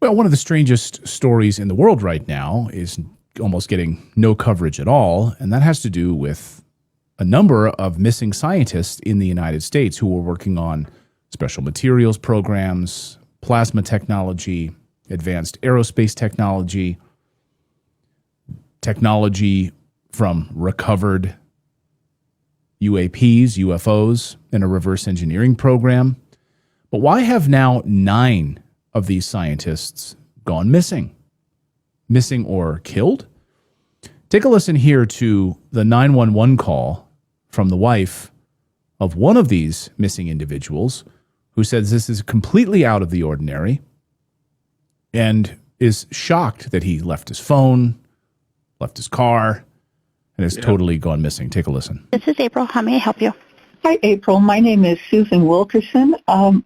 Well, one of the strangest stories in the world right now is almost getting no coverage at all, and that has to do with a number of missing scientists in the United States who were working on special materials programs, plasma technology, advanced aerospace technology, technology from recovered UAPs, UFOs, in a reverse engineering program. But why have now 9 of these scientists gone missing? Missing or killed? Take a listen here to the 911 call from the wife of one of these missing individuals who says this is completely out of the ordinary and is shocked that he left his phone, left his car, and has totally gone missing. Take a listen. This is April. How may I help you? Hi, April. My name is Susan Wilkerson.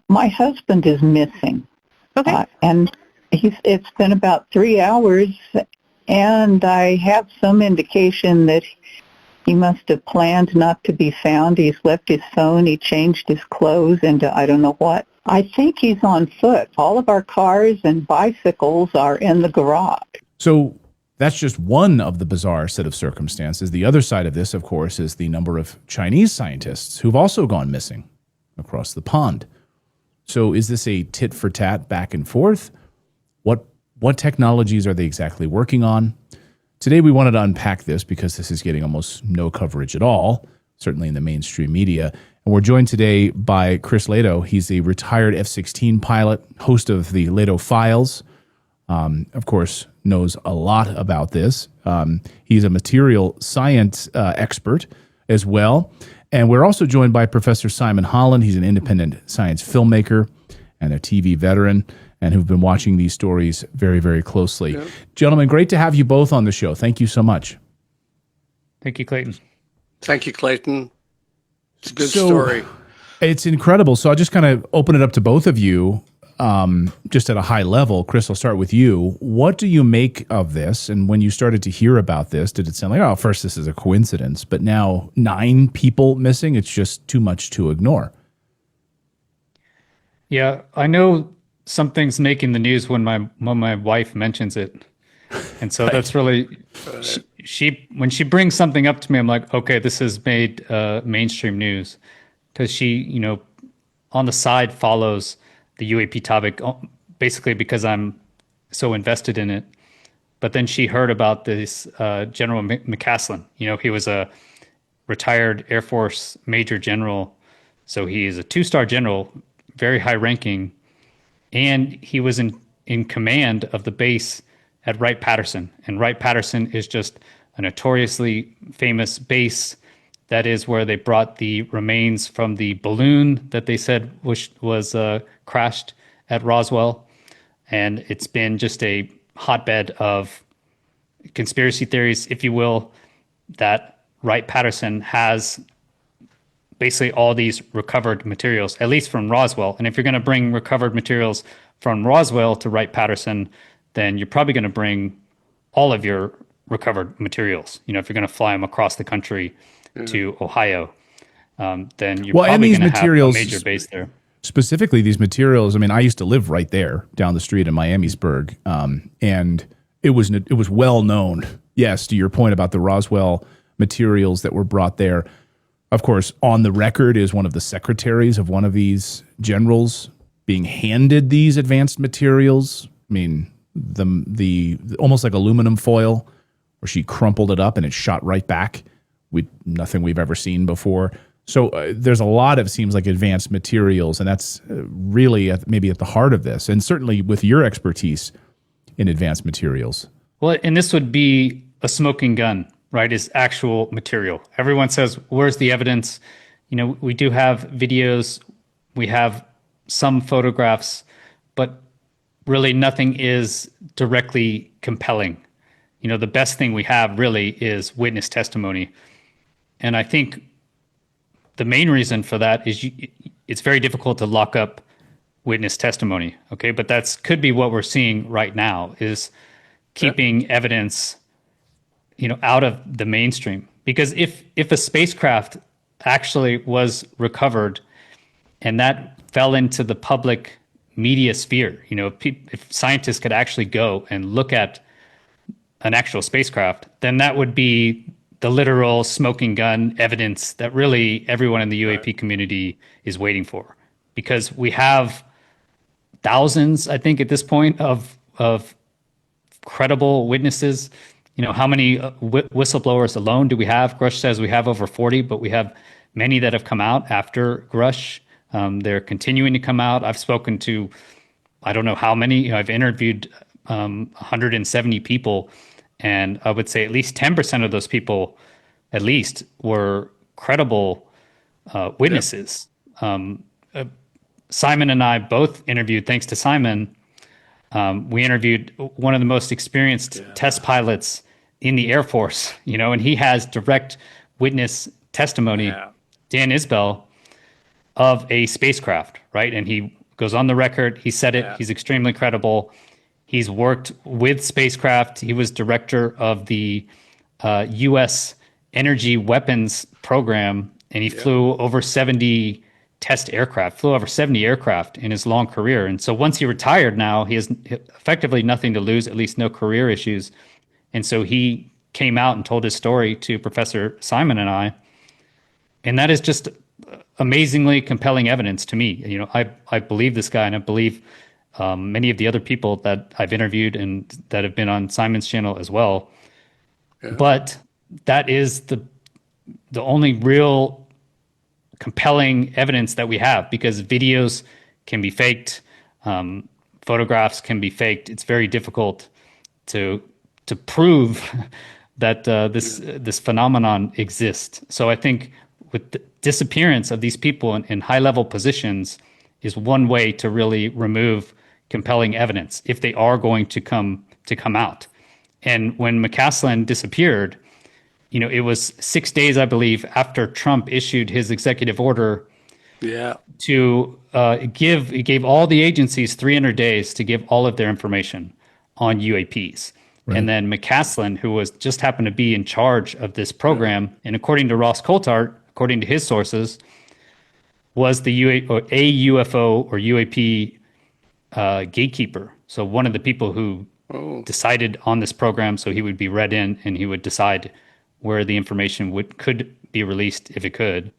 My husband is missing. Okay. And it's been about 3 hours, and I have some indication that he must have planned not to be found. He's left his phone. He changed his clothes into I don't know what. I think he's on foot. All of our cars and bicycles are in the garage. So that's just one of the bizarre set of circumstances. The other side of this, of course, is the number of Chinese scientists who've also gone missing across the pond. So is this a tit for tat back and forth? What technologies are they exactly working on? Today we wanted to unpack this because this is getting almost no coverage at all, certainly in the mainstream media. And we're joined today by Chris Lehto. He's a retired F-16 pilot, host of the Lehto Files. Of course, knows a lot about this. He's a material science expert as well. And we're also joined by Professor Simon Holland. He's an independent science filmmaker and a TV veteran and who've been watching these stories very, very closely. Yep. Gentlemen, great to have you both on the show. Thank you so much. Thank you, Clayton. Thank you, Clayton. It's a good story. It's incredible. So I'll just kind of open it up to both of you, just at a high level. Chris, I'll start with you. What do you make of this? And when you started to hear about this, did it sound like, oh, first this is a coincidence, but now 9 people missing? It's just too much to ignore. Yeah, I know something's making the news when my wife mentions it. And so that's really, she when she brings something up to me, I'm like, okay, this has made mainstream news. Because she, on the side follows the UAP topic, basically because I'm so invested in it. But then she heard about this General McCaslin. He was a retired Air Force Major General. So he is a 2-star general, very high ranking. And he was in command of the base at Wright-Patterson. And Wright-Patterson is just a notoriously famous base. That is where they brought the remains from the balloon that they said was crashed at Roswell. And it's been just a hotbed of conspiracy theories, if you will, that Wright-Patterson has basically all these recovered materials, at least from Roswell. And if you're going to bring recovered materials from Roswell to Wright-Patterson, then you're probably going to bring all of your recovered materials. If you're going to fly them across the country to Ohio, then you're probably going to have a major base there. Specifically, these materials, I used to live right there down the street in Miamisburg, and it was well known, yes, to your point about the Roswell materials that were brought there. Of course, on the record is one of the secretaries of one of these generals being handed these advanced materials. The almost like aluminum foil, where she crumpled it up and it shot right back. Nothing we've ever seen before. So there's a lot of, seems like, advanced materials, and that's really maybe at the heart of this, and certainly with your expertise in advanced materials. Well, and this would be a smoking gun, right, is actual material. Everyone says, where's the evidence? We do have videos, we have some photographs, but really nothing is directly compelling. The best thing we have really is witness testimony. And I think the main reason for that is it's very difficult to lock up witness testimony, okay? But that's could be what we're seeing right now is keeping evidence, out of the mainstream. Because if a spacecraft actually was recovered and that fell into the public media sphere. If scientists could actually go and look at an actual spacecraft, then that would be the literal smoking gun evidence that really everyone in the UAP community is waiting for, because we have thousands, I think, at this point of credible witnesses. How many whistleblowers alone do we have? Grush says we have over 40, but we have many that have come out after Grush. They're continuing to come out. I've spoken to, I don't know how many. I've interviewed 170 people, and I would say at least 10% of those people, at least, were credible witnesses. Simon and I both interviewed, thanks to Simon, we interviewed one of the most experienced test pilots in the Air Force, and he has direct witness testimony, Dan Isbell, of a spacecraft, right? And he goes on the record, he said it, he's extremely credible. He's worked with spacecraft. He was director of the U.S. Energy Weapons Program, and he flew over 70 test aircraft, flew over 70 aircraft in his long career. And so once he retired now, he has effectively nothing to lose, at least no career issues. And so he came out and told his story to Professor Simon and I. And that is just amazingly compelling evidence to me. I believe this guy, and I believe many of the other people that I've interviewed and that have been on Simon's channel as well. Yeah. But that is the only real compelling evidence that we have, because videos can be faked, photographs can be faked. It's very difficult to prove that this phenomenon exists. So I think with the disappearance of these people in high-level positions is one way to really remove compelling evidence if they are going to come out. And when McCaslin disappeared, it was 6 days, I believe, after Trump issued his executive order to he gave all the agencies 300 days to give all of their information on UAPs. Right. And then McCaslin, who just happened to be in charge of this program, and according to Ross Coulthart, according to his sources, was a UFO or UAP gatekeeper. So one of the people who decided on this program, so he would be read in and he would decide where the information could be released if it could.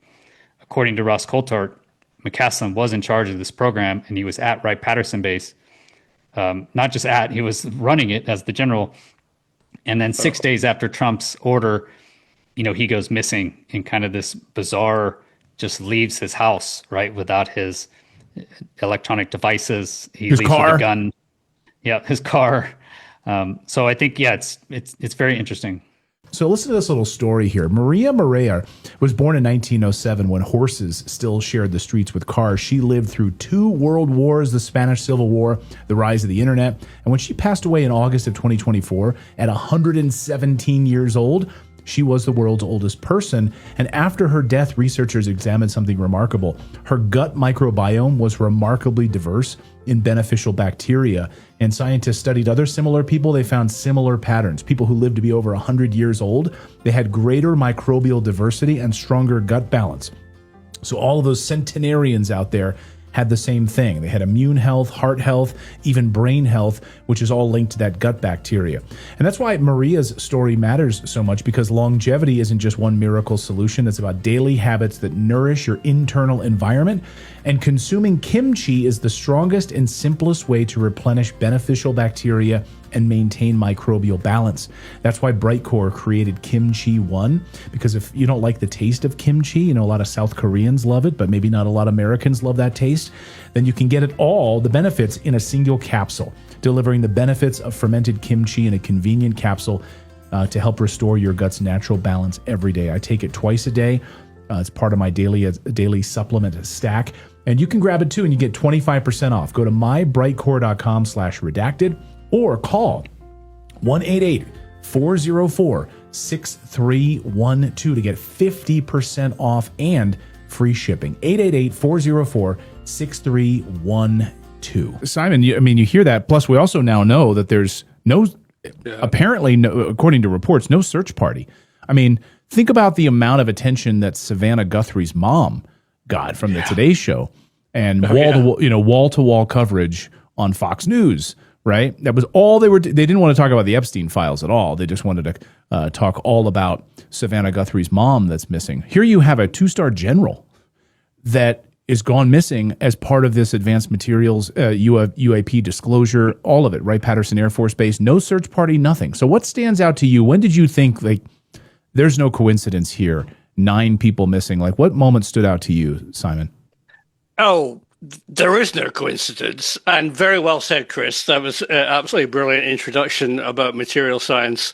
According to Ross Coulthart, McCaslin was in charge of this program, and he was at Wright-Patterson Base. Not just he was running it as the general. And then 6 days after Trump's order, he goes missing in kind of this bizarre, just leaves his house, right, without his electronic devices. He leaves with a gun. Yeah, his car. So I think, it's very interesting. So listen to this little story here. Maria Morea was born in 1907 when horses still shared the streets with cars. She lived through 2 world wars, the Spanish Civil War, the rise of the internet. And when she passed away in August of 2024 at 117 years old, she was the world's oldest person. And after her death, researchers examined something remarkable. Her gut microbiome was remarkably diverse in beneficial bacteria. And scientists studied other similar people. They found similar patterns. People who lived to be over 100 years old, they had greater microbial diversity and stronger gut balance. So all of those centenarians out there had the same thing. They had immune health, heart health, even brain health, which is all linked to that gut bacteria. And that's why Maria's story matters so much, because longevity isn't just one miracle solution. It's about daily habits that nourish your internal environment. And consuming kimchi is the strongest and simplest way to replenish beneficial bacteria and maintain microbial balance. That's why Brightcore created Kimchi One, because if you don't like the taste of kimchi, a lot of South Koreans love it, but maybe not a lot of Americans love that taste, then you can get the benefits in a single capsule, delivering the benefits of fermented kimchi in a convenient capsule to help restore your gut's natural balance every day. I take it twice a day. It's part of my daily supplement stack. And you can grab it too, and you get 25% off. Go to mybrightcore.com/redacted or call 1-888-404-6312 to get 50% off and free shipping. 888-404-6312. Simon, you hear that. Plus, we also now know that there's apparently, according to reports, no search party. Think about the amount of attention that Savannah Guthrie's mom got from the Today Show. and wall to wall coverage on Fox News. Right, that was all they were. They didn't want to talk about the Epstein files at all. They just wanted to talk all about Savannah Guthrie's mom that's missing. Here you have a 2-star general that is gone missing as part of this advanced materials UAP disclosure, all of it. Wright-Patterson Air Force Base, no search party, nothing. So what stands out to you? When did you think there's no coincidence here? 9 people missing. Like, what moment stood out to you, Simon? Oh, there is no coincidence, and very well said, Chris. That was absolutely brilliant introduction about material science.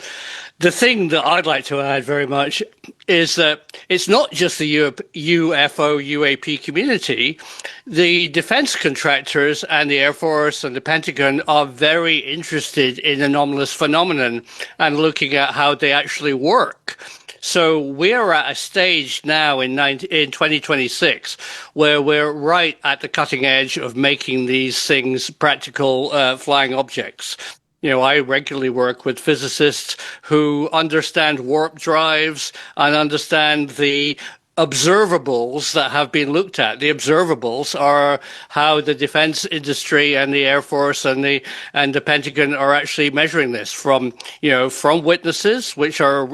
The thing that I'd like to add very much is that it's not just the UFO UAP community. The defense contractors and the Air Force and the Pentagon are very interested in anomalous phenomenon and looking at how they actually work. So we're at a stage now in 2026 where we're right at the cutting edge of making these things practical flying objects. I regularly work with physicists who understand warp drives and understand the observables that have been looked at. The observables are how the defense industry and the Air Force and the Pentagon are actually measuring this from witnesses, which are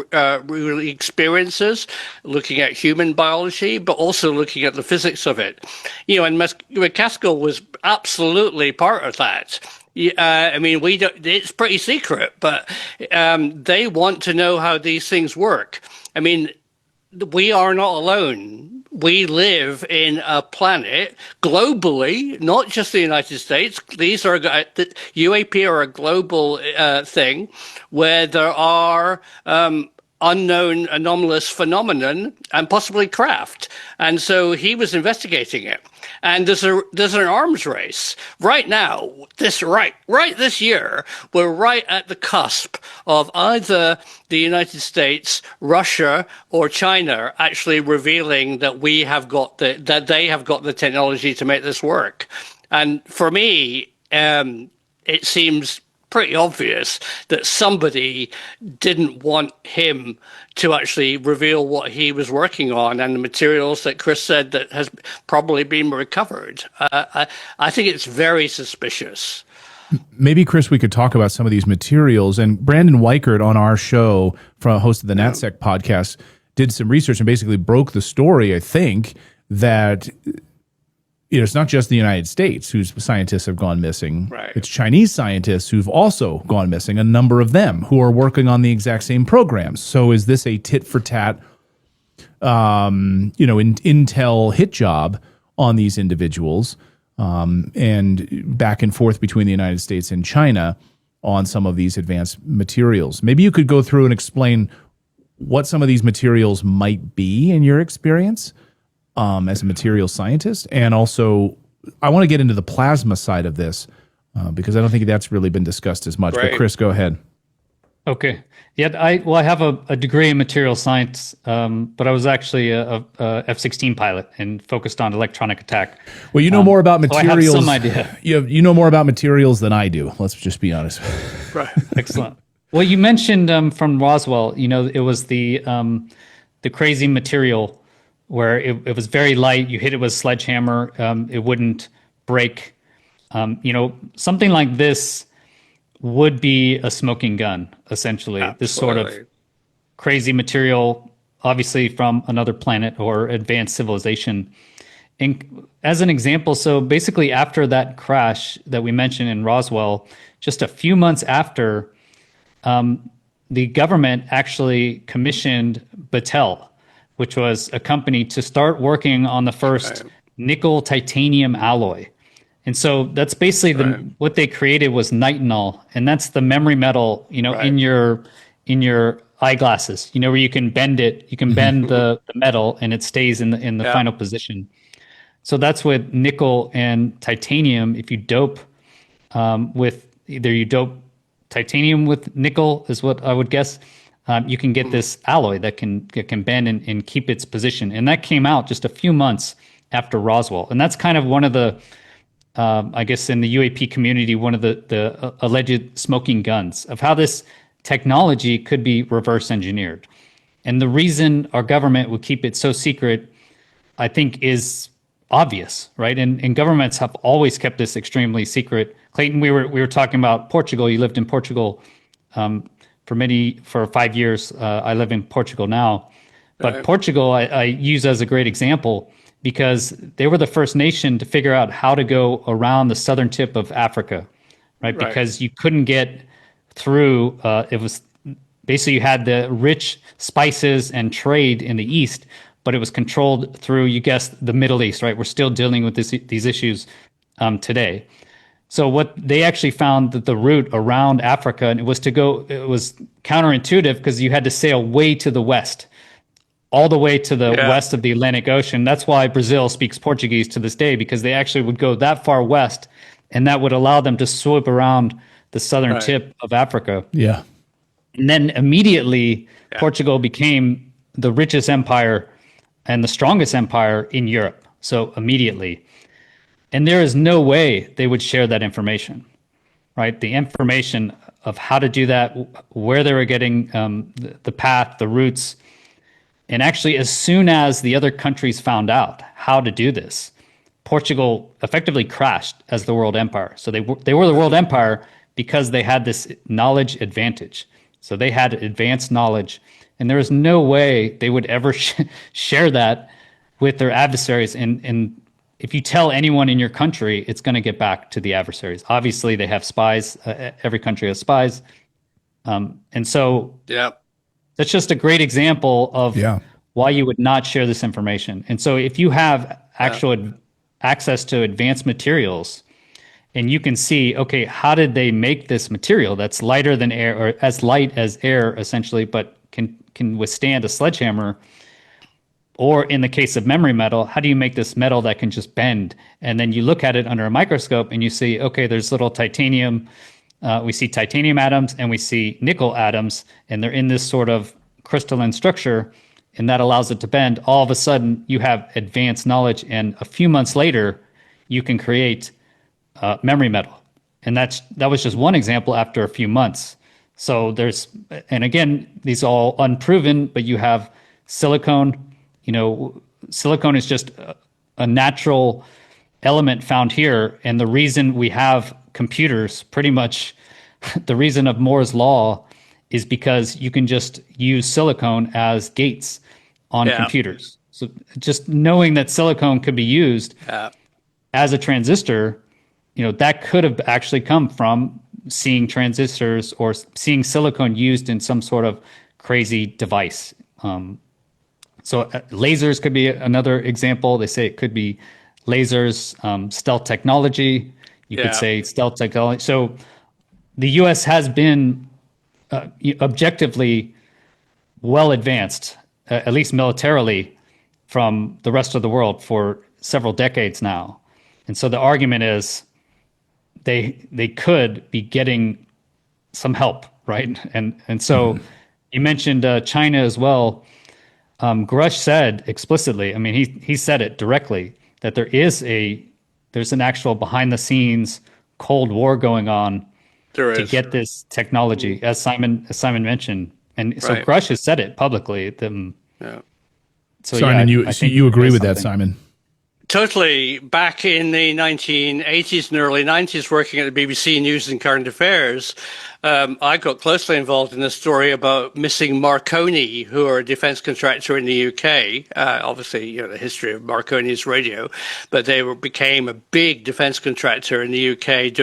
really experiences, looking at human biology, but also looking at the physics of it. And McCaskill was absolutely part of that. We don't, it's pretty secret, but they want to know how these things work. We are not alone. We live in a planet globally, not just the United States. These are UAP are a global thing where there are unknown anomalous phenomenon and possibly craft. And so he was investigating it. And there's an arms race right now. This year, we're right at the cusp of either the United States, Russia, or China actually revealing that they have got the technology to make this work. And for me, it seems pretty obvious that somebody didn't want him to actually reveal what he was working on and the materials that Chris said that has probably been recovered. I think it's very suspicious. Maybe, Chris, we could talk about some of these materials. And Brandon Weichert on our show, from host of the NatSec podcast, did some research and basically broke the story, I think, that it's not just the United States whose scientists have gone missing. Right. It's Chinese scientists who've also gone missing, a number of them who are working on the exact same programs. So is this a tit for tat, Intel hit job on these individuals, and back and forth between the United States and China on some of these advanced materials? Maybe you could go through and explain what some of these materials might be in your experience as a materials scientist. And also, I want to get into the plasma side of this because I don't think that's really been discussed as much. Right. But Chris, go ahead. Okay. Yeah, I have a degree in material science, but I was actually a F-16 pilot and focused on electronic attack. Well, you know more about materials. So I have some idea. You know more about materials than I do. Let's just be honest. Right. Excellent. Well, you mentioned from Roswell, it was the crazy material where it was very light. You hit it with a sledgehammer, it wouldn't break. Something like this would be a smoking gun, essentially. Absolutely. This sort of crazy material, obviously from another planet or advanced civilization. And as an example, so basically after that crash that we mentioned in Roswell, just a few months after, the government actually commissioned Battelle, which was a company, to start working on the first nickel titanium alloy. And so that's basically what they created was nitinol, and that's the memory metal, in your eyeglasses, where you can bend it, you can bend the metal and it stays in the final position. So that's with nickel and titanium. If you dope with either you dope titanium with nickel is what I would guess, you can get this alloy that can bend and keep its position. And that came out just a few months after Roswell. And that's kind of one of the, I guess in the UAP community, one of the alleged smoking guns of how this technology could be reverse engineered. And the reason our government would keep it so secret, I think, is obvious, right? And governments have always kept this extremely secret. Clayton, we were talking about Portugal. You lived in Portugal for 5 years. I live in Portugal now, but Portugal I use as a great example because they were the first nation to figure out how to go around the southern tip of Africa, right? Because you couldn't get through. It was basically you had the rich spices and trade in the east, but it was controlled through, you guessed, the Middle East, right? We're still dealing with these issues today. So what they actually found that the route around Africa, and it was counterintuitive because you had to sail way to the west, all the way to the west of the Atlantic Ocean. That's why Brazil speaks Portuguese to this day, because they actually would go that far west, and that would allow them to swoop around the southern tip of Africa. Yeah. And then immediately Portugal became the richest empire and the strongest empire in Europe. So immediately. And there is no way they would share that information, right? The information of how to do that, where they were getting the path, the routes. And actually, as soon as the other countries found out how to do this, Portugal effectively crashed as the world empire. So they were the world empire because they had this knowledge advantage. So they had advanced knowledge, and there is no way they would ever share that with their adversaries. And if you tell anyone in your country, it's going to get back to the adversaries. Obviously, they have spies. Every country has spies. And so that's just a great example of why you would not share this information. And so if you have actual access to advanced materials, and you can see, okay, how did they make this material that's lighter than air, or as light as air, essentially, but can withstand a sledgehammer? Or in the case of memory metal, how do you make this metal that can just bend? And then you look at it under a microscope and you see, okay, there's little titanium. We see titanium atoms and we see nickel atoms, and they're in this sort of crystalline structure, and that allows it to bend. All of a sudden, you have advanced knowledge, and a few months later, you can create memory metal. And that was just one example after a few months. So and again, these are all unproven, but you have silicone. Silicone is just a natural element found here. And the reason we have computers, pretty much the reason of Moore's law, is because you can just use silicone as gates on computers. So just knowing that silicone could be used as a transistor, that could have actually come from seeing transistors or seeing silicone used in some sort of crazy device. So lasers could be another example. They say it could be lasers, stealth technology. You could say stealth technology. So the U.S. has been objectively well advanced, at least militarily, from the rest of the world for several decades now. And so the argument is they could be getting some help, right? And so you mentioned China as well. Grush said explicitly, I mean, he said it directly, that there's an actual behind the scenes Cold War going on to get this technology, as Simon mentioned. And so Grush has said it publicly. So Simon, you agree with that, Simon? Totally. Back in the 1980s and early 90s, working at the BBC News and Current Affairs, I got closely involved in a story about missing Marconi, who are a defense contractor in the UK. Obviously, the history of Marconi's radio, but they became a big defense contractor in the UK,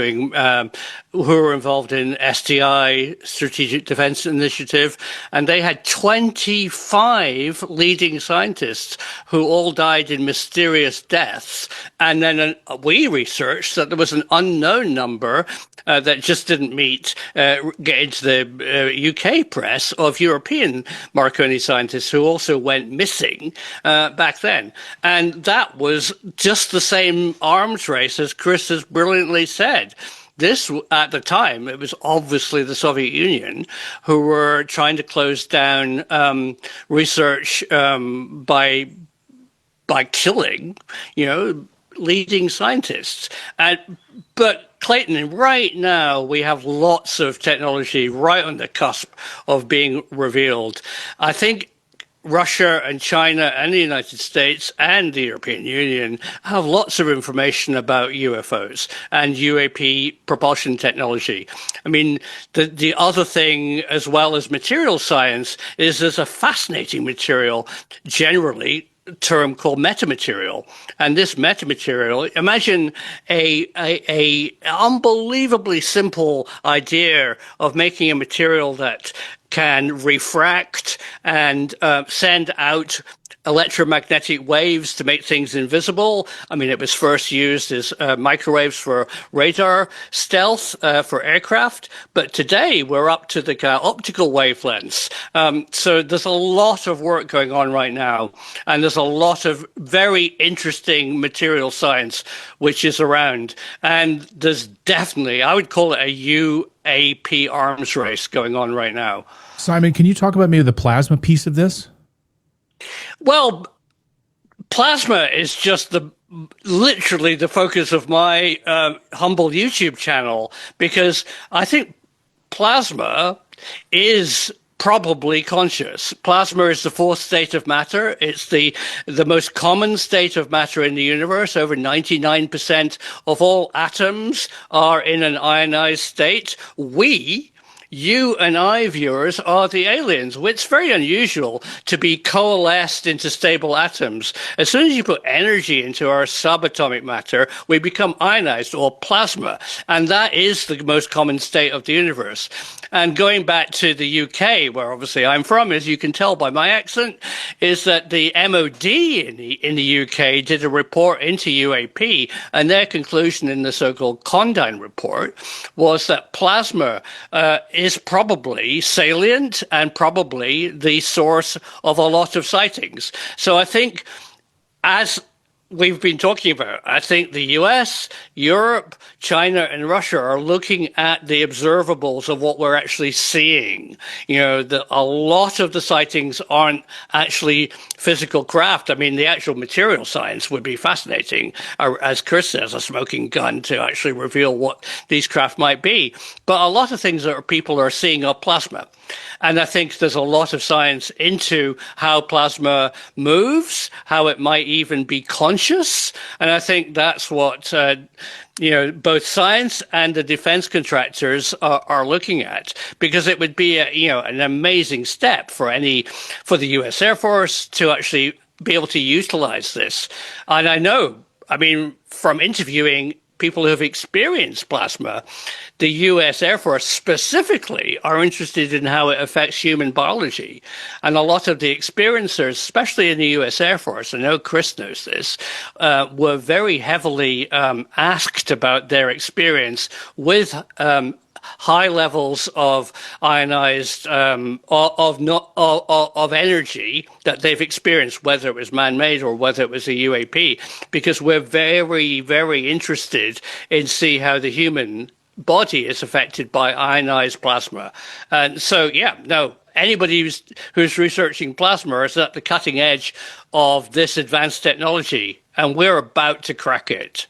who were involved in SDI, Strategic Defense Initiative, and they had 25 leading scientists who all died in mysterious deaths. And then we researched that there was an unknown number that just didn't get into the UK press of European Marconi scientists who also went missing back then. And that was just the same arms race, as Chris has brilliantly said. This, at the time, it was obviously the Soviet Union who were trying to close down research by killing, leading scientists. But Clayton, right now we have lots of technology right on the cusp of being revealed. I think Russia and China and the United States and the European Union have lots of information about UFOs and UAP propulsion technology. I mean, the other thing, as well as material science, is there's a fascinating material generally term called metamaterial. And this metamaterial, imagine a unbelievably simple idea of making a material that can refract and send out electromagnetic waves to make things invisible. I mean, it was first used as microwaves for radar stealth for aircraft, but today we're up to the optical wavelengths. So there's a lot of work going on right now, and there's a lot of very interesting material science which is around. And there's definitely, I would call it a UAP arms race going on right now. Simon, can you talk about maybe the plasma piece of this? Well, plasma is just literally the focus of my humble YouTube channel, because I think plasma is probably conscious. Plasma is the fourth state of matter. It's the most common state of matter in the universe. Over 99% of all atoms are in an ionized state. You and I, viewers, are the aliens. It's very unusual to be coalesced into stable atoms. As soon as you put energy into our subatomic matter, we become ionized, or plasma. And that is the most common state of the universe. And going back to the UK, where obviously I'm from, as you can tell by my accent, is that the MOD in the UK did a report into UAP, and their conclusion in the so-called Condign report was that plasma is probably salient and probably the source of a lot of sightings. So I think, as we've been talking about, I think the US, Europe, China, and Russia are looking at the observables of what we're actually seeing. You know, a lot of the sightings aren't actually physical craft. I mean, the actual material science would be fascinating, as Chris says, a smoking gun to actually reveal what these craft might be. But a lot of things that people are seeing are plasma. And I think there's a lot of science into how plasma moves, how it might even be conscious. And I think that's what, both science and the defense contractors are looking at, because it would be an amazing step for the US Air Force to actually be able to utilize this. And I know, from interviewing people who have experienced plasma, the U.S. Air Force specifically are interested in how it affects human biology. And a lot of the experiencers, especially in the U.S. Air Force, I know Chris knows this, were very heavily asked about their experience with high levels of ionized of energy that they've experienced, whether it was man-made or whether it was a UAP, because we're very, very interested in see how the human body is affected by ionized plasma. And so, anybody who's researching plasma is at the cutting edge of this advanced technology, and we're about to crack it.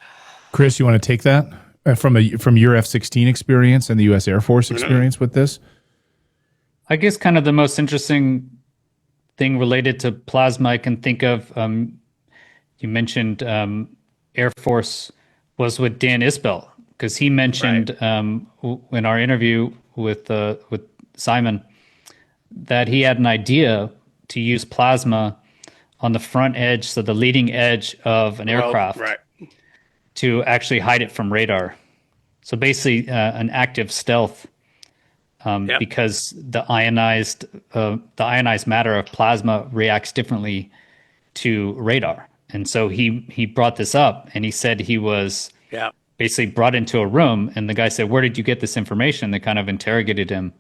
Chris, you want to take that? From your F-16 experience and the U.S. Air Force experience with this? I guess kind of the most interesting thing related to plasma I can think of, you mentioned Air Force, was with Dan Isbell, because he mentioned in our interview with Simon that he had an idea to use plasma on the front edge, so the leading edge of an aircraft, to actually hide it from radar. So basically an active stealth, because the ionized matter of plasma reacts differently to radar. And so he brought this up, and he said he was basically brought into a room, and the guy said, "Where did you get this information?" They kind of interrogated him.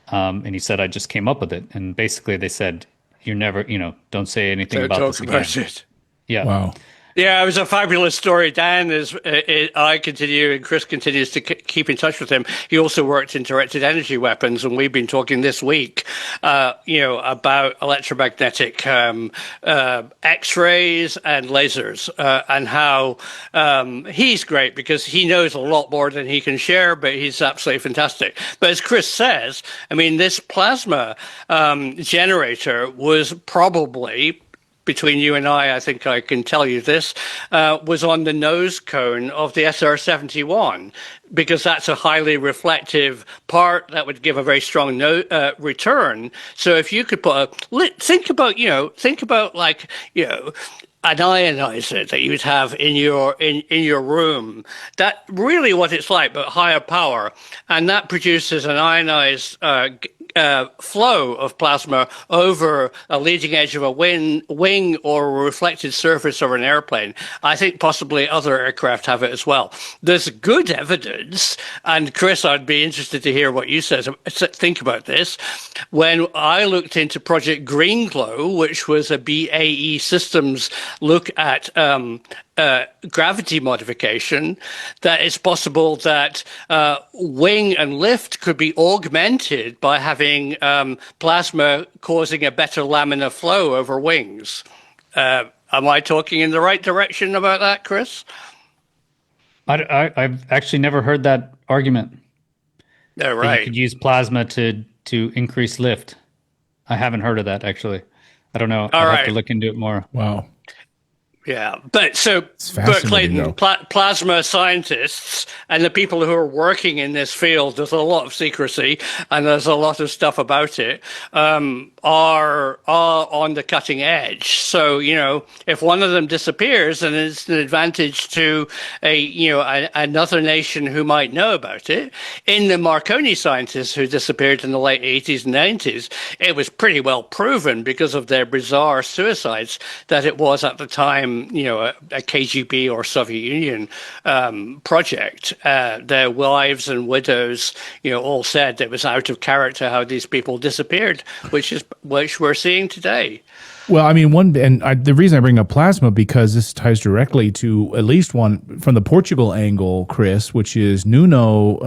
And he said, "I just came up with it." And basically they said, "You never, don't say anything about this again." It. Yeah. Wow. Yeah, it was a fabulous story. Dan I continue, and Chris continues to keep in touch with him. He also worked in directed energy weapons, and we've been talking this week, about electromagnetic X-rays and lasers, and how he's great because he knows a lot more than he can share, but he's absolutely fantastic. But as Chris says, I mean, this plasma generator was probably, between you and I think I can tell you this, was on the nose cone of the SR-71, because that's a highly reflective part that would give a very strong return. So if you could think about like, an ionizer that you'd have in your room. That really what it's like, but higher power, and that produces an ionized flow of plasma over a leading edge of a wing or a reflected surface of an airplane. I think possibly other aircraft have it as well. There's good evidence, and Chris, I'd be interested to hear what you think about this. When I looked into Project Green Glow, which was a BAE Systems look at gravity modification, that it's possible that wing and lift could be augmented by having plasma causing a better laminar flow over wings. Am I talking in the right direction about that, Chris? I've actually never heard that argument. Yeah, right. You could use plasma to increase lift. I haven't heard of that, actually. I don't know. I'll have to look into it more. Wow. Yeah, but Clayton, plasma scientists and the people who are working in this field, there's a lot of secrecy and there's a lot of stuff about it, are on the cutting edge. So, if one of them disappears, then it's an advantage to another nation who might know about it. In the Marconi scientists who disappeared in the late 80s and 90s, it was pretty well proven because of their bizarre suicides that it was at the time, a KGB or Soviet Union project. Their wives and widows, all said it was out of character how these people disappeared, which we're seeing today. Well, I mean, the reason I bring up plasma, because this ties directly to at least one from the Portugal angle, Chris, which is Nuno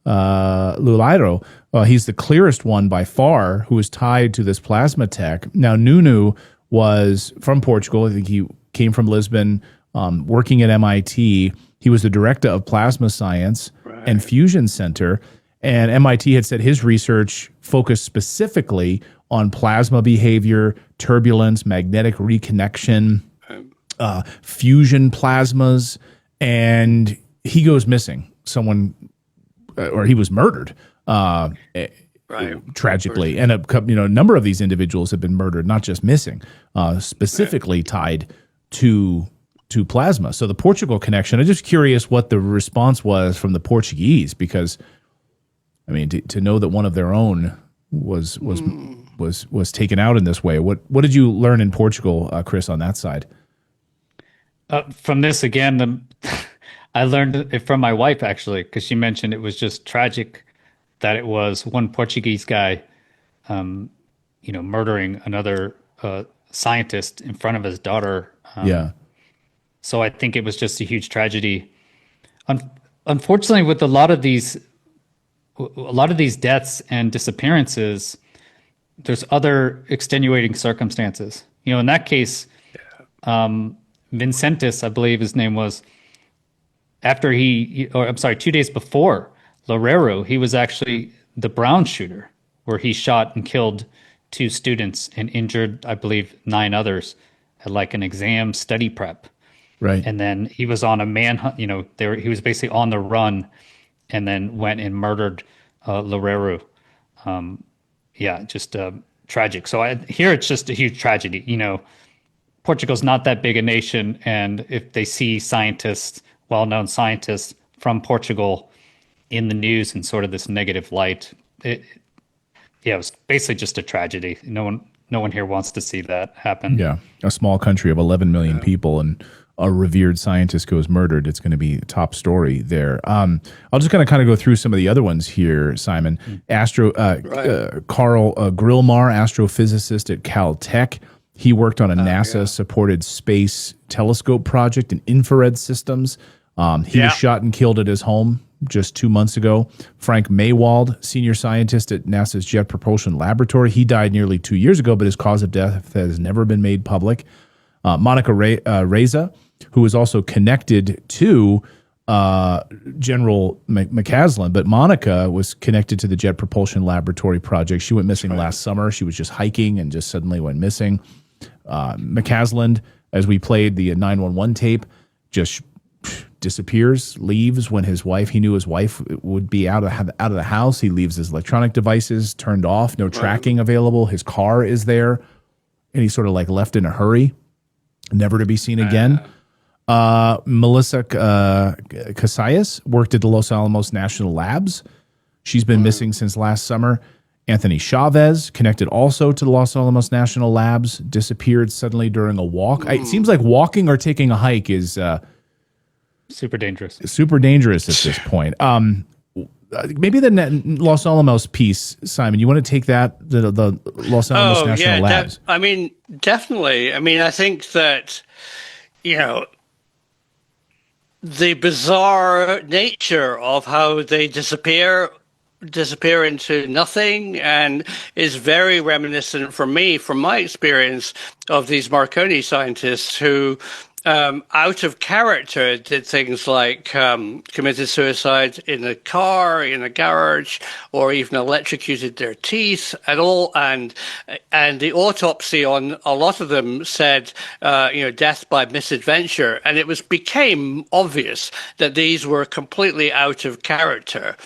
Lulairo. He's the clearest one by far who is tied to this plasma tech. Now, Nuno was from Portugal. I think he came from Lisbon, working at MIT. He was the director of plasma science and fusion center. And MIT had said his research focused specifically on plasma behavior, turbulence, magnetic reconnection, fusion plasmas. And he goes missing. Or he was murdered. Tragically, and a number of these individuals have been murdered, not just missing, specifically tied to plasma. So the Portugal connection. I'm just curious what the response was from the Portuguese, because I mean, to know that one of their own was taken out in this way. What did you learn in Portugal, Chris, on that side? From this again, I learned it from my wife, actually, because she mentioned it was just tragic that it was one Portuguese guy, murdering another scientist in front of his daughter. So I think it was just a huge tragedy. Unfortunately, with a lot of these deaths and disappearances, there's other extenuating circumstances. In that case, Vincentis, I believe his name was, 2 days before Loureiro, he was actually the Brown shooter, where he shot and killed 2 students and injured, I believe, 9 others at like an exam study prep. Right. And then he was on a manhunt, he was basically on the run and then went and murdered Loureiro. Just tragic. So here it's just a huge tragedy. Portugal's not that big a nation, and if they see scientists, well-known scientists from Portugal in the news in sort of this negative light, it was basically just a tragedy. No one here wants to see that happen. Yeah, a small country of 11 million people, and a revered scientist goes murdered. It's going to be a top story there. I'll just kind of go through some of the other ones here, Simon. Carl Grillmar, astrophysicist at Caltech. He worked on a NASA-supported space telescope project and infrared systems. He was shot and killed at his home just 2 months ago. Frank Maywald, senior scientist at NASA's Jet Propulsion Laboratory, he died nearly 2 years ago, but his cause of death has never been made public. Monica Reza, who is also connected to General McCaslin, but Monica was connected to the Jet Propulsion Laboratory project. She went missing last summer. She was just hiking and just suddenly went missing. McCaslin, as we played the 911 tape, just disappears, leaves when he knew his wife would be out of the house. He leaves his electronic devices turned off, no tracking available. His car is there, and he's sort of like left in a hurry, never to be seen again. Melissa Casillas worked at the Los Alamos National Labs. She's been missing since last summer. Anthony Chavez, connected also to the Los Alamos National Labs, disappeared suddenly during a walk. It seems like walking or taking a hike is super dangerous. Super dangerous at this point. Maybe the Los Alamos piece, Simon. You want to take that the Los Alamos National Labs? Definitely. I think that the bizarre nature of how they disappear into nothing, and is very reminiscent for me, from my experience, of these Marconi scientists who, out of character, did things like committed suicide in a car, in a garage, or even electrocuted their teeth and all. And the autopsy on a lot of them said, death by misadventure. And it became obvious that these were completely out of character.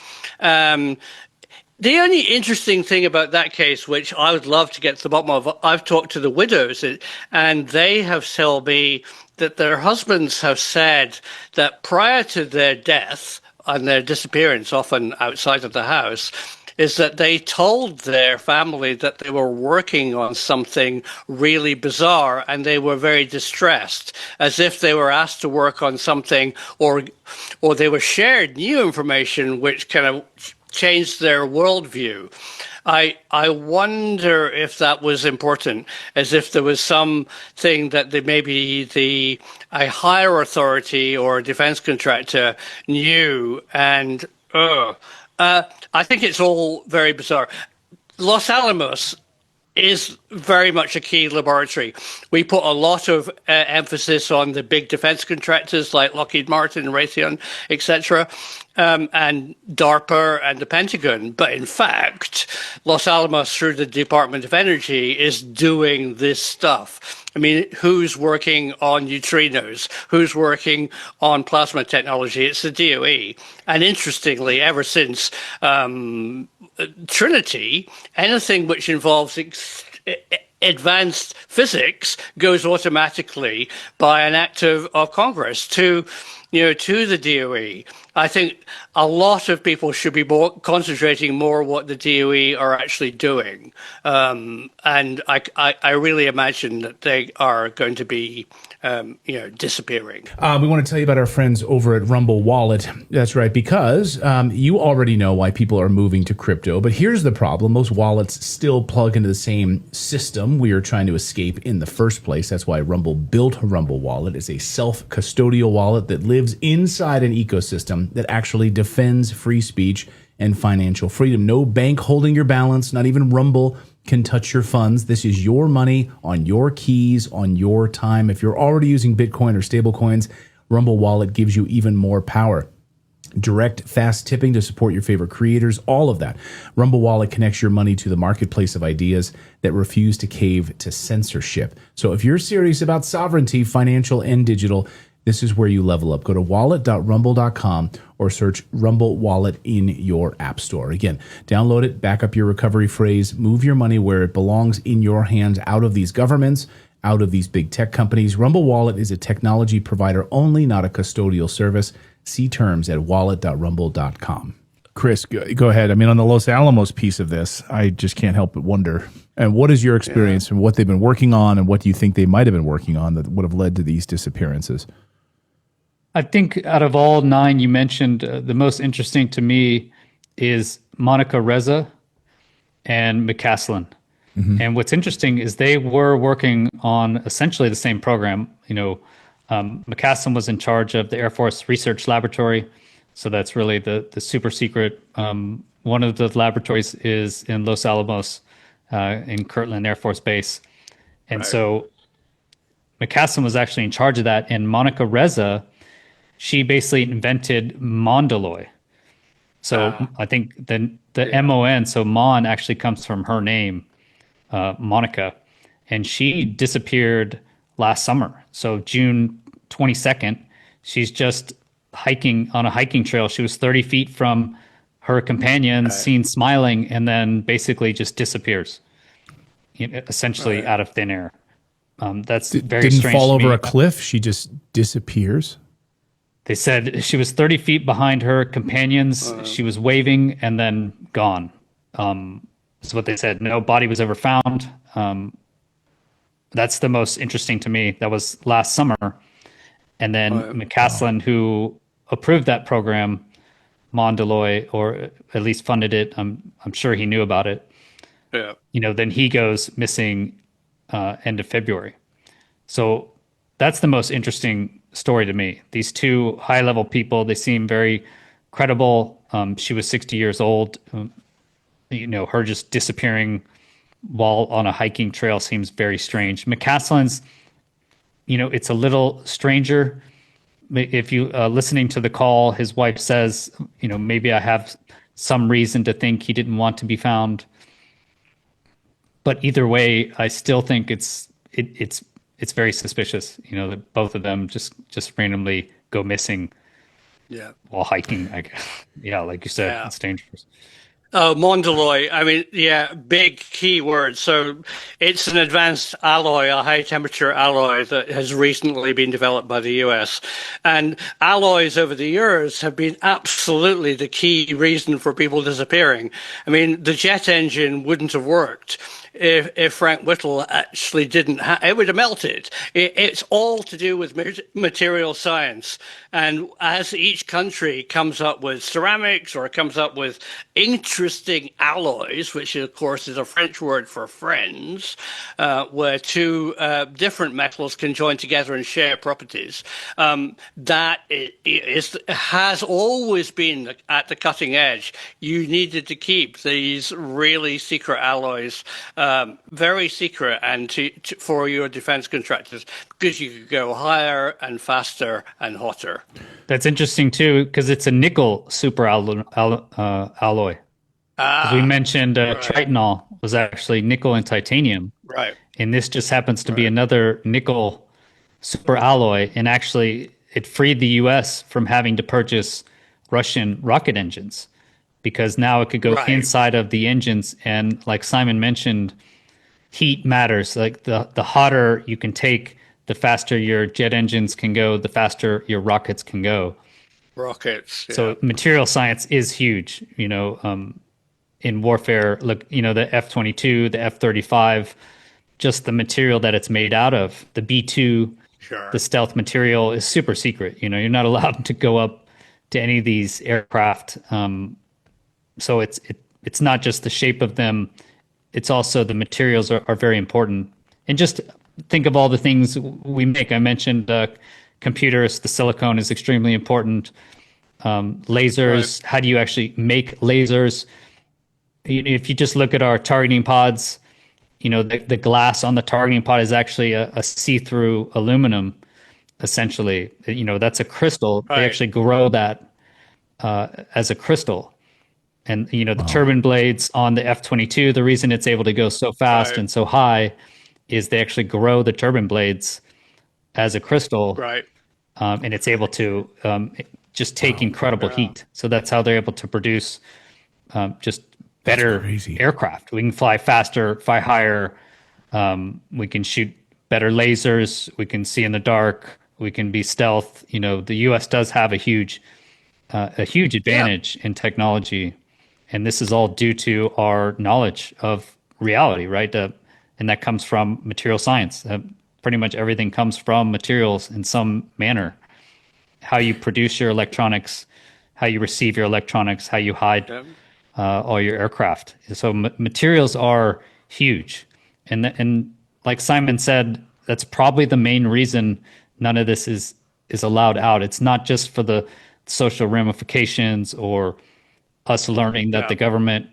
The only interesting thing about that case, which I would love to get to the bottom of, I've talked to the widows, and they have told me that their husbands have said that prior to their death and their disappearance, often outside of the house, is that they told their family that they were working on something really bizarre, and they were very distressed, as if they were asked to work on something, or they were shared new information which kind of changed their worldview. I wonder if that was important, as if there was something that maybe a higher authority or a defense contractor knew, and I think it's all very bizarre. Los Alamos is very much a key laboratory. We put a lot of emphasis on the big defense contractors like Lockheed Martin, Raytheon, etc., and DARPA and the Pentagon. But in fact, Los Alamos, through the Department of Energy, is doing this stuff. Who's working on neutrinos? Who's working on plasma technology? It's the DOE. And interestingly, ever since Trinity, anything which involves advanced physics goes automatically by an act of Congress to the DOE. I think a lot of people should be concentrating more what the DOE are actually doing. And I really imagine that they are going to be, disappearing. We want to tell you about our friends over at Rumble Wallet. That's right, because you already know why people are moving to crypto. But here's the problem. Most wallets still plug into the same system we are trying to escape in the first place. That's why Rumble built Rumble Wallet. It's a self-custodial wallet that lives inside an ecosystem that actually defends free speech and financial freedom. No bank holding your balance, not even Rumble can touch your funds. This is your money on your keys, on your time. If you're already using Bitcoin or stablecoins, Rumble Wallet gives you even more power. Direct, fast tipping to support your favorite creators, all of that. Rumble Wallet connects your money to the marketplace of ideas that refuse to cave to censorship. So if you're serious about sovereignty, financial and digital, this is where you level up. Go to wallet.rumble.com or search Rumble Wallet in your app store. Again, download it, back up your recovery phrase, move your money where it belongs, in your hands, out of these governments, out of these big tech companies. Rumble Wallet is a technology provider only, not a custodial service. See terms at wallet.rumble.com. Chris, go ahead. On the Los Alamos piece of this, I just can't help but wonder. And what is your experience and what they've been working on, and what do you think they might have been working on that would have led to these disappearances? I think out of all 9 you mentioned, the most interesting to me is Monica Reza and McCaslin. And what's interesting is they were working on essentially the same program. McCaslin was in charge of the Air Force Research Laboratory. So that's really the super secret. One of the laboratories is in Los Alamos, in Kirtland Air Force Base. And so McCaslin was actually in charge of that. And Monica Reza, she basically invented Mondaloy. So I think the MON, so Mon actually comes from her name, Monica. And she disappeared last summer. So June 22nd, she's just hiking on a hiking trail. She was 30 feet from her companions, seen smiling, and then basically just disappears, essentially out of thin air. That's very didn't strange. Fall to over me. a cliff. She just disappears. They said she was 30 feet behind her companions. She was waving and then gone. That's what they said. No body was ever found. That's the most interesting to me. That was last summer. And then McCaslin, who approved that program, Mondaloy, or at least funded it, I'm sure he knew about it. Yeah. Then he goes missing end of February. So that's the most interesting story to me. These two high-level people, they seem very credible. She was 60 years old. Her just disappearing while on a hiking trail seems very strange. McCaslin's, it's a little stranger. If you listening to the call, his wife says, maybe I have some reason to think he didn't want to be found. But either way, I still think it's very suspicious. That both of them just randomly go missing. Yeah. While hiking, I guess. Yeah, like you said, it's dangerous. Oh, Mondaloy. I mean, yeah, big key word. So it's an advanced alloy, a high temperature alloy that has recently been developed by the US. And alloys over the years have been absolutely the key reason for people disappearing. I mean, the jet engine wouldn't have worked if Frank Whittle actually didn't it would have melted. It's all to do with material science. And as each country comes up with ceramics or comes up with interesting alloys, which of course is a French word for friends, where two different metals can join together and share properties, that has always been at the cutting edge. You needed to keep these really secret alloys very secret, and for your defense contractors, because you could go higher and faster and hotter. That's interesting too, because it's a nickel super alloy. As we mentioned, Tritonol was actually nickel and titanium. Right. And this just happens to be another nickel super alloy. And actually, it freed the U.S. from having to purchase Russian rocket engines, because now it could go inside of the engines. And like Simon mentioned, heat matters. Like the hotter you can take, the faster your jet engines can go, the faster your rockets can go. Rockets. Yeah. So material science is huge, in warfare. Look, the F-22, the F-35, just the material that it's made out of, the B-2, the stealth material is super secret. You're not allowed to go up to any of these aircraft. So it's not just the shape of them. It's also the materials are very important. And just think of all the things we make. I mentioned computers. The silicone is extremely important. Lasers. How do you actually make lasers? If you just look at our targeting pods, the glass on the targeting pod is actually a see-through aluminum, essentially. That's a crystal. They actually grow that as a crystal. And, the turbine blades on the F-22, the reason it's able to go so fast and so high is they actually grow the turbine blades as a crystal. Right. And it's able to just take incredible heat. So that's how they're able to produce just better aircraft. We can fly faster, fly higher. We can shoot better lasers. We can see in the dark. We can be stealth. The U.S. does have a huge advantage in technology. And this is all due to our knowledge of reality, right? And that comes from material science. Pretty much everything comes from materials in some manner. How you produce your electronics, how you receive your electronics, how you hide all your aircraft. So materials are huge. And like Simon said, that's probably the main reason none of this is allowed out. It's not just for the social ramifications or us learning that the government,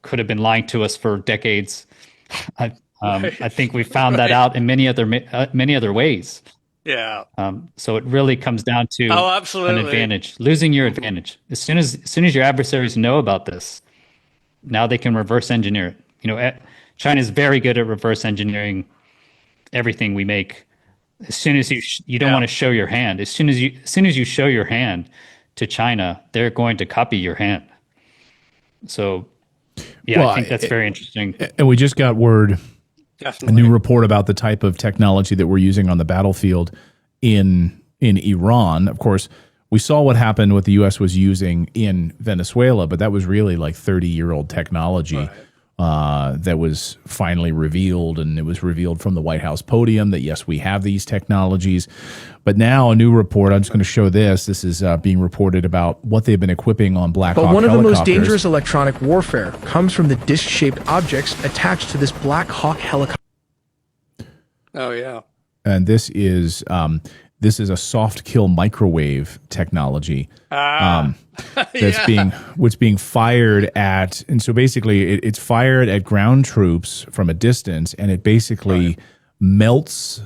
could have been lying to us for decades. I think we found that out in many other ways. Yeah. So it really comes down to absolutely. an advantage, losing your advantage. As soon as your adversaries know about this, now they can reverse engineer it. China is very good at reverse engineering everything we make. As soon as you don't want to show your hand. As soon as you show your hand to China, they're going to copy your hand. So, I think that's very interesting. And we just got word, Definitely. a new report about the type of technology that we're using on the battlefield in Iran. Of course, we saw what happened, what the U.S. was using in Venezuela, but that was really like 30-year-old technology. That was finally revealed, and it was revealed from the White House podium that, yes, we have these technologies. But now a new report, I'm just going to show this. This is being reported about what they've been equipping on Black Hawk But one of the helicopters. most dangerous electronic warfare comes from the disc-shaped objects attached to this Black Hawk helicopter. Oh, yeah. And this is a soft kill microwave technology. That's being fired at, and so basically it's fired at ground troops from a distance, and it basically melts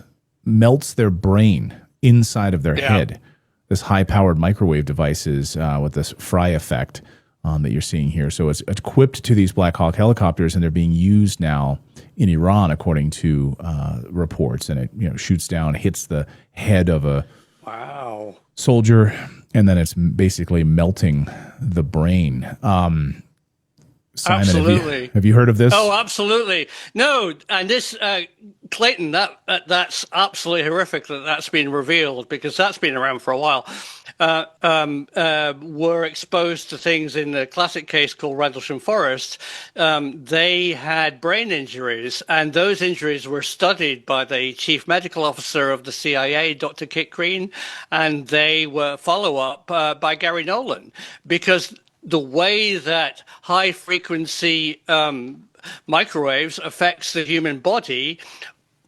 their brain inside of their head. This high-powered microwave devices with this fry effect that you're seeing here. So it's equipped to these Black Hawk helicopters, and they're being used now in Iran, according to reports. And it shoots down, hits the head of a soldier, and then it's basically melting the brain. Simon, Absolutely. Have you heard of this? Oh, absolutely. No, and this, Clayton, that's absolutely horrific that's been revealed, because that's been around for a while. Were exposed to things in the classic case called Rendlesham Forest. They had brain injuries, and those injuries were studied by the chief medical officer of the CIA, Dr. Kit Green, and they were follow-up by Gary Nolan, because the way that high frequency microwaves affects the human body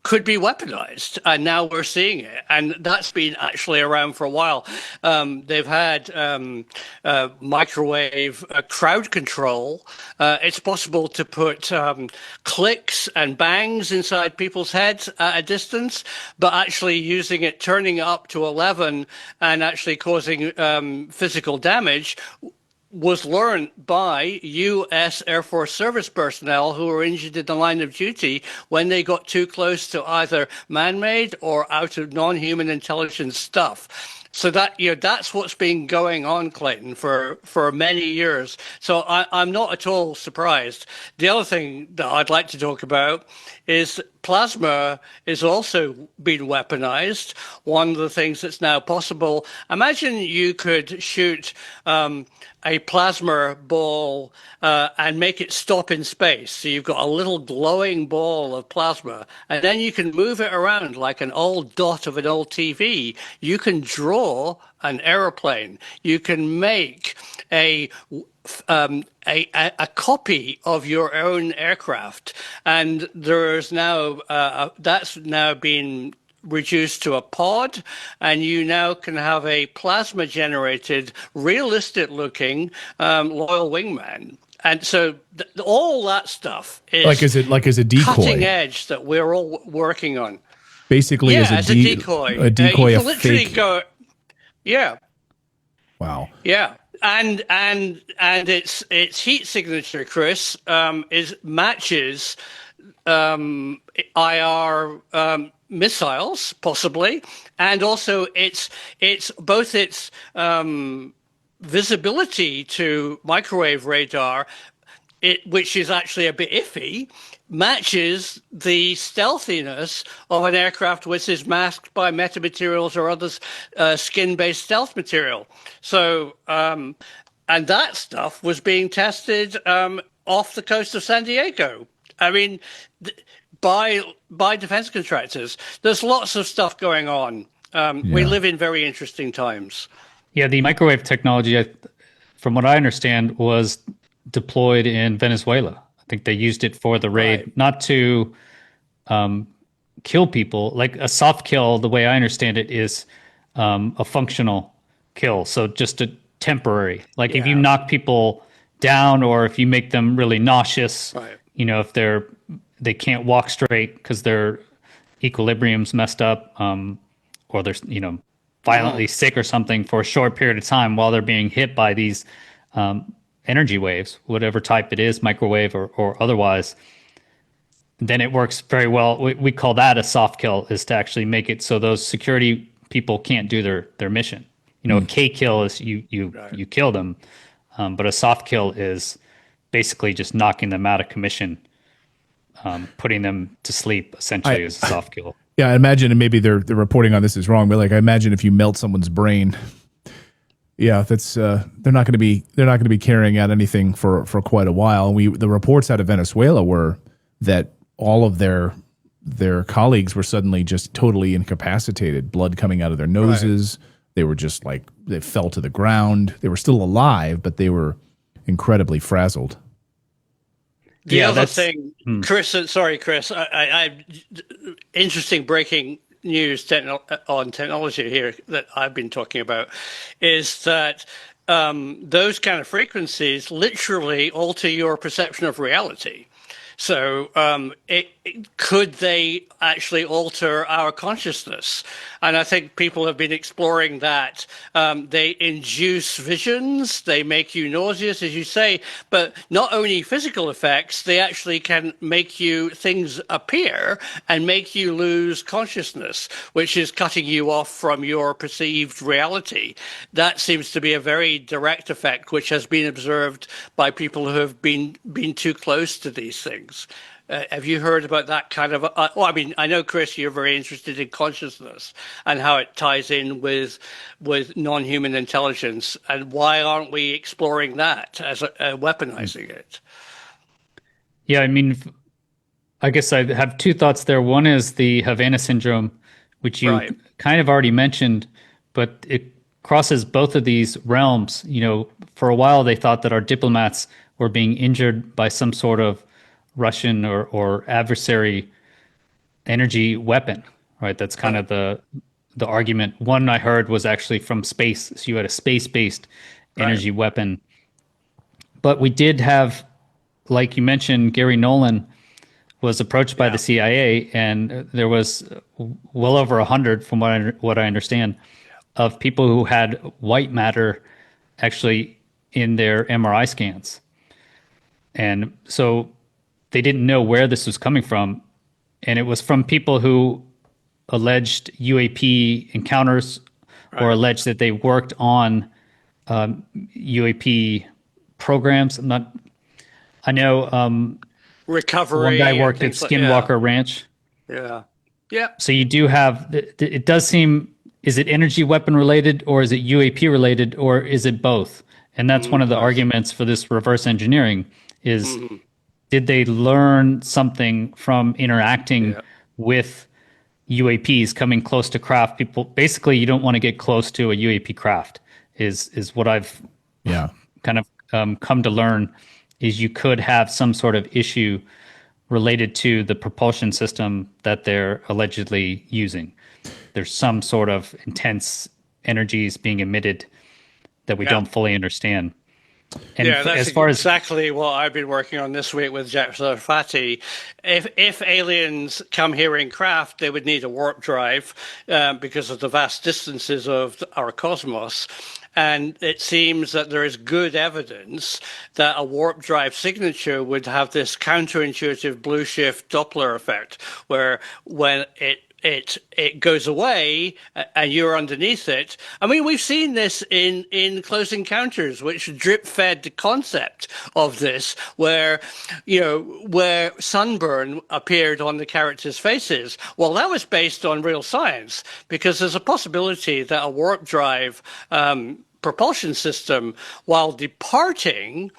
could be weaponized, and now we're seeing it, and that's been actually around for a while. They've had microwave crowd control. It's possible to put clicks and bangs inside people's heads at a distance, but actually using it, turning it up to 11 and actually causing physical damage was learned by U.S. Air Force service personnel who were injured in the line of duty when they got too close to either man-made or out of non-human intelligence stuff. So that's what's been going on, Clayton, for many years. So I'm not at all surprised. The other thing that I'd like to talk about is plasma is also being weaponized. One of the things that's now possible, imagine you could shoot a plasma ball and make it stop in space. So you've got a little glowing ball of plasma, and then you can move it around like an old dot of an old TV. You can draw an aeroplane. You can make a copy of your own aircraft, and there's now that's now been reduced to a pod, and you now can have a plasma generated, realistic looking loyal wingman. And so all that stuff is like as a decoy, cutting edge that we're all working on. Basically, as a decoy. A decoy, you a can literally fake. go, yeah. Wow. Yeah. And its heat signature, Chris, matches IR missiles, possibly, and also its visibility to microwave radar, which is actually a bit iffy, matches the stealthiness of an aircraft which is masked by metamaterials or other skin-based stealth material. So, and that stuff was being tested off the coast of San Diego. I mean, by defense contractors. There's lots of stuff going on. We live in very interesting times. Yeah, the microwave technology, from what I understand, was deployed in Venezuela. I Like they used it for the raid, not to kill people. Like a soft kill, the way I understand it, is a functional kill. So just a temporary. Like if you knock people down, or if you make them really nauseous, you know, if they can't walk straight because their equilibrium's messed up, or they're, you know, violently sick or something for a short period of time while they're being hit by these energy waves, whatever type it is, microwave or otherwise, then it works very well. We call that a soft kill, is to actually make it so those security people can't do their mission. You know, a K kill is you kill them, but a soft kill is basically just knocking them out of commission, putting them to sleep, essentially, is a soft kill. Yeah, I imagine, and maybe the reporting on this is wrong, but like I imagine if you melt someone's brain, that's they're not going to be carrying out anything for quite a while. The reports out of Venezuela were that all of their colleagues were suddenly just totally incapacitated, blood coming out of their noses. They were just like, they fell to the ground. They were still alive, but they were incredibly frazzled. The other thing, Chris, sorry, Chris, I interesting breaking news on technology here that I've been talking about is that those kind of frequencies literally alter your perception of reality. So could they actually alter our consciousness? And I think people have been exploring that. They induce visions, they make you nauseous, as you say, but not only physical effects, they actually can make you things appear and make you lose consciousness, which is cutting you off from your perceived reality. That seems to be a very direct effect, which has been observed by people who have been too close to these things. Have you heard about that kind of? Well, I mean, I know, Chris, you're very interested in consciousness and how it ties in with non-human intelligence. And why aren't we exploring that as weaponizing it? Yeah, I mean, I guess I have two thoughts there. One is the Havana syndrome, which you kind of already mentioned, but it crosses both of these realms. You know, for a while they thought that our diplomats were being injured by some sort of Russian or adversary energy weapon, right? That's kind of the argument. One I heard was actually from space. So you had a space-based energy weapon. But we did have, like you mentioned, Gary Nolan was approached by the CIA, and there was well over 100, from what I understand, of people who had white matter actually in their MRI scans. And so they didn't know where this was coming from. And it was from people who alleged UAP encounters or alleged that they worked on UAP programs. I know recovery. One guy worked at Skinwalker Ranch. Yeah. Yeah. So you do have, it does seem, is it energy weapon related, or is it UAP related, or is it both? And that's one of the arguments for this reverse engineering is, did they learn something from interacting with UAPs coming close to craft? People, basically, you don't want to get close to a UAP craft is what I've kind of come to learn, is you could have some sort of issue related to the propulsion system that they're allegedly using. There's some sort of intense energies being emitted that we don't fully understand. And that's exactly what I've been working on this week with Jack Sarfati. If aliens come here in craft, they would need a warp drive because of the vast distances of our cosmos. And it seems that there is good evidence that a warp drive signature would have this counterintuitive blue shift Doppler effect, where when it goes away and you're underneath it. I mean, we've seen this in Close Encounters, which drip fed the concept of this, where sunburn appeared on the characters' faces. Well, that was based on real science, because there's a possibility that a warp drive propulsion system, while departing,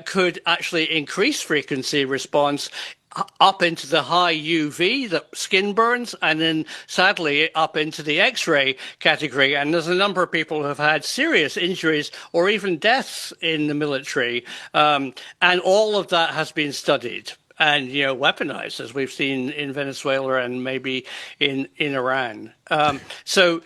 could actually increase frequency response up into the high UV, that skin burns, and then sadly up into the X-ray category. And there's a number of people who have had serious injuries or even deaths in the military. And all of that has been studied and, weaponized, as we've seen in Venezuela and maybe in Iran. So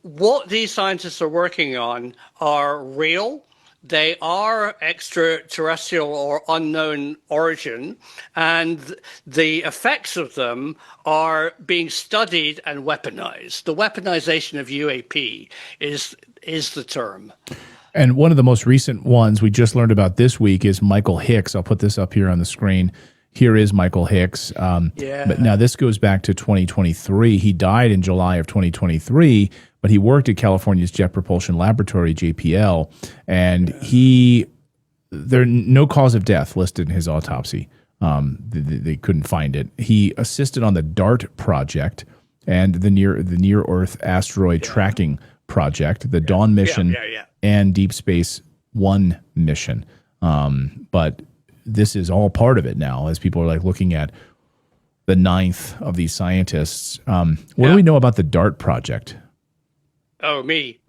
what these scientists are working on are real. They are extraterrestrial or unknown origin, and the effects of them are being studied and weaponized. The weaponization of UAP is the term. And one of the most recent ones we just learned about this week is Michael Hicks. I'll put this up here on the screen. Here is Michael Hicks. But now this goes back to 2023. He died in July of 2023, but he worked at California's Jet Propulsion Laboratory, JPL, and there no cause of death listed in his autopsy. They couldn't find it. He assisted on the DART project and the Near Earth Asteroid Tracking Project, the Dawn mission, and Deep Space One mission. But this is all part of it now, as people are looking at the ninth of these scientists. What do we know about the DART project? Oh, me.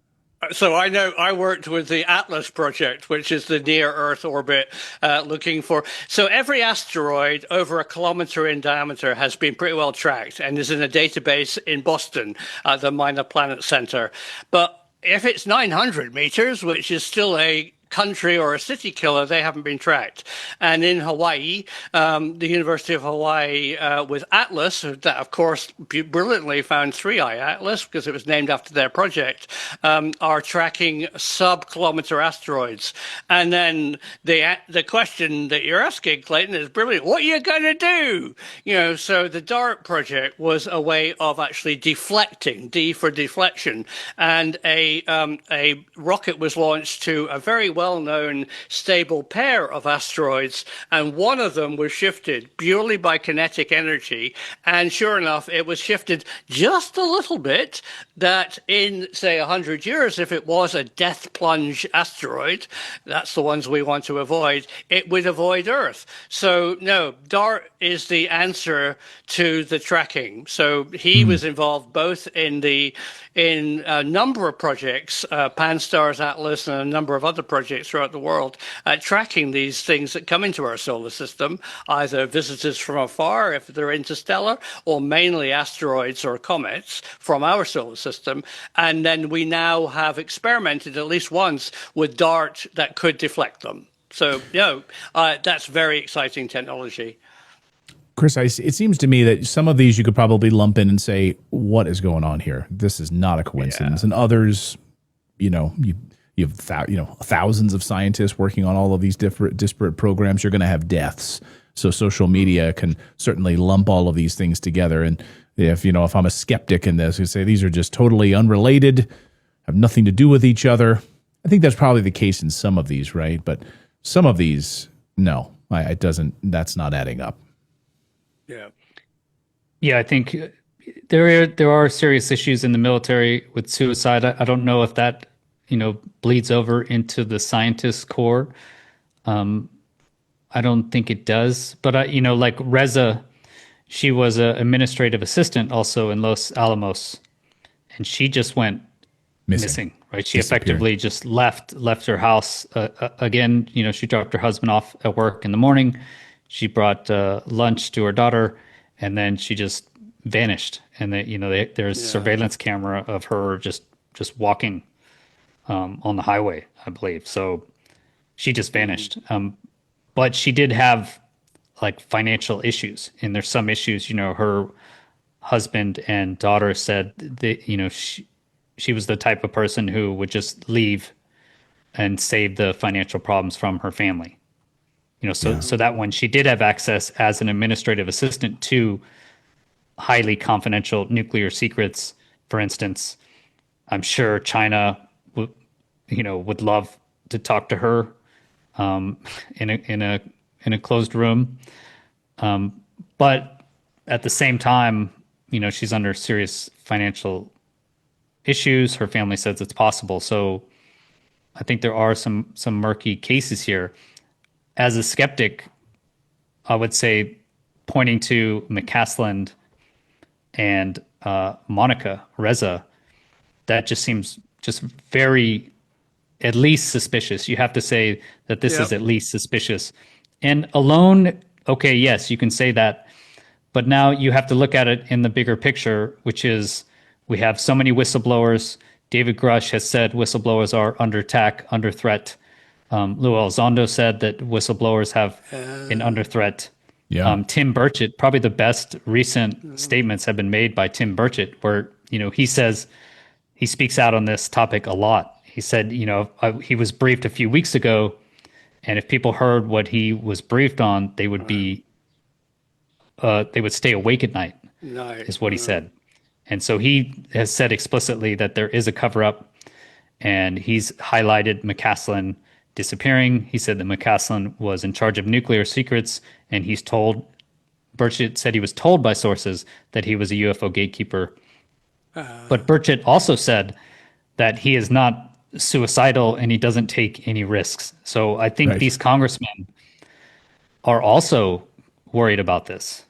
So I know I worked with the Atlas project, which is the near Earth orbit, looking for. So every asteroid over 1 kilometer in diameter has been pretty well tracked and is in a database in Boston, the Minor Planet Center. But if it's 900 meters, which is still a country or a city killer, they haven't been tracked. And in Hawaii, the University of Hawaii with Atlas, that of course brilliantly found Three Eye Atlas because it was named after their project, are tracking sub-kilometer asteroids. And then the question that you're asking, Clayton, is brilliant. What are you going to do? So the DART project was a way of actually deflecting, D for deflection, and a rocket was launched to a very well-known stable pair of asteroids, and one of them was shifted purely by kinetic energy. And sure enough, it was shifted just a little bit that in, say, 100 years, if it was a death plunge asteroid, that's the ones we want to avoid, it would avoid Earth. So no, DART is the answer to the tracking. So he was involved both in a number of projects, Pan-STARRS Atlas and a number of other projects throughout the world, tracking these things that come into our solar system, either visitors from afar, if they're interstellar, or mainly asteroids or comets from our solar system. And then we now have experimented at least once with DART that could deflect them. So, that's very exciting technology. Chris, it seems to me that some of these you could probably lump in and say, what is going on here? This is not a coincidence. And others, you have thousands of scientists working on all of these disparate programs. You're going to have deaths. So social media can certainly lump all of these things together. And if I'm a skeptic in this, you say these are just totally unrelated, have nothing to do with each other. I think that's probably the case in some of these, right? But some of these, no, it doesn't. That's not adding up. Yeah, I think there are serious issues in the military with suicide. I don't know if that bleeds over into the scientist corps. I don't think it does. But like Reza, she was an administrative assistant also in Los Alamos, and she just went missing. Right? She effectively just left her house. Again, she dropped her husband off at work in the morning. She brought lunch to her daughter, and then she just vanished. And there's surveillance camera of her just walking on the highway, I believe. So she just vanished. But she did have financial issues, and there's some issues. Her husband and daughter said that she was the type of person who would just leave and save the financial problems from her family. So that when she did have access as an administrative assistant to highly confidential nuclear secrets, for instance, I'm sure China would love to talk to her in a closed room. But at the same time, she's under serious financial issues. Her family says it's possible. So I think there are some murky cases here. As a skeptic, I would say pointing to McCaslin and Monica Reza, that just seems just very, at least suspicious. You have to say that this is at least suspicious. And alone, okay, yes, you can say that. But now you have to look at it in the bigger picture, which is we have so many whistleblowers. David Grush has said whistleblowers are under attack, under threat. Lou Elizondo said that whistleblowers have been under threat. Yeah. Tim Burchett, probably the best recent statements have been made by Tim Burchett, where he says he speaks out on this topic a lot. He said, he was briefed a few weeks ago, and if people heard what he was briefed on, they would be, they would stay awake at night. Is what he said. And so he has said explicitly that there is a cover-up, and he's highlighted McCaslin disappearing. He said that McCaslin was in charge of nuclear secrets, and Burchett said he was told by sources that he was a UFO gatekeeper. But Burchett also said that he is not suicidal and he doesn't take any risks. So I think these congressmen are also worried about this.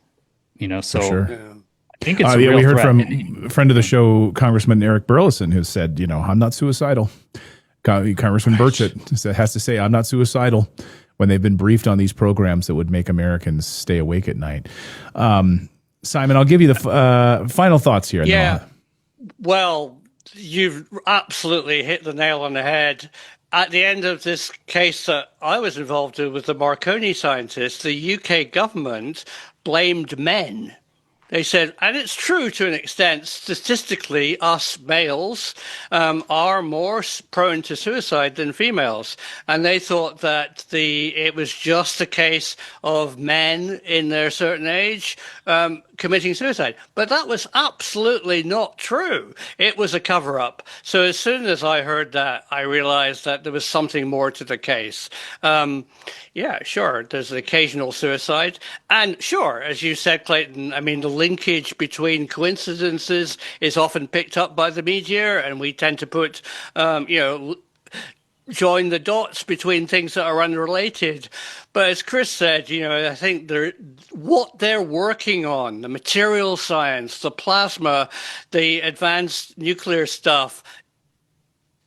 So I think it's a real we heard threat. from a friend of the show, Congressman Eric Burleson, who said, I'm not suicidal. Congressman Burchett has to say, I'm not suicidal, when they've been briefed on these programs that would make Americans stay awake at night. Simon, I'll give you the final thoughts here. Yeah. Well, you've absolutely hit the nail on the head. At the end of this case that I was involved in with the Marconi scientists, the UK government blamed men. They said, and it's true to an extent, statistically, us males are more prone to suicide than females. And they thought that it was just a case of men in their certain age committing suicide. But that was absolutely not true. It was a cover-up. So as soon as I heard that, I realized that there was something more to the case. Yeah, sure, there's an occasional suicide. And sure, as you said, Clayton, I mean, the linkage between coincidences is often picked up by the media, and we tend to put, join the dots between things that are unrelated. But as Chris said, I think what they're working on, the material science, the plasma, the advanced nuclear stuff,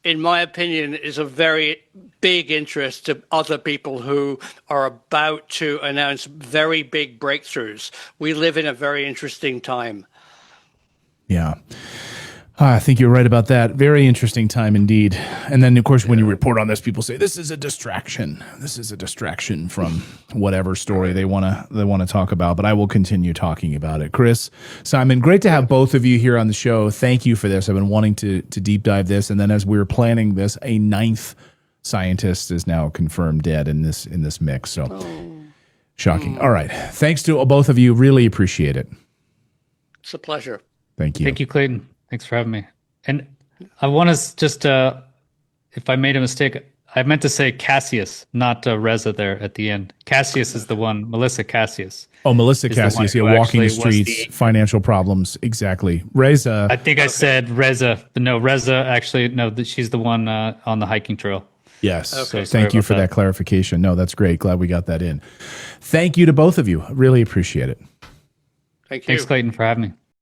in my opinion, is a very big interest to other people who are about to announce very big breakthroughs. We live in a very interesting time. Yeah. I think you're right about that. Very interesting time indeed. And then, of course, when you report on this, people say this is a distraction. This is a distraction from whatever story they want to talk about. But I will continue talking about it. Chris, Simon, great to have both of you here on the show. Thank you for this. I've been wanting to deep dive this. And then as we were planning this, a 9th scientist is now confirmed dead in this mix. So shocking. All right. Thanks to both of you. Really appreciate it. It's a pleasure. Thank you. Thank you, Clayton. Thanks for having me. And I want to just, if I made a mistake, I meant to say Cassius, not Reza there at the end. Cassius is the one, Melissa Cassius. Oh, Melissa Cassius, walking the streets, financial problems. Exactly. Reza. I think I said Reza, but no, Reza actually, no, she's the one on the hiking trail. Yes. Okay. So thank you for that clarification. No, that's great. Glad we got that in. Thank you to both of you. Really appreciate it. Thank you. Thanks, Clayton, for having me.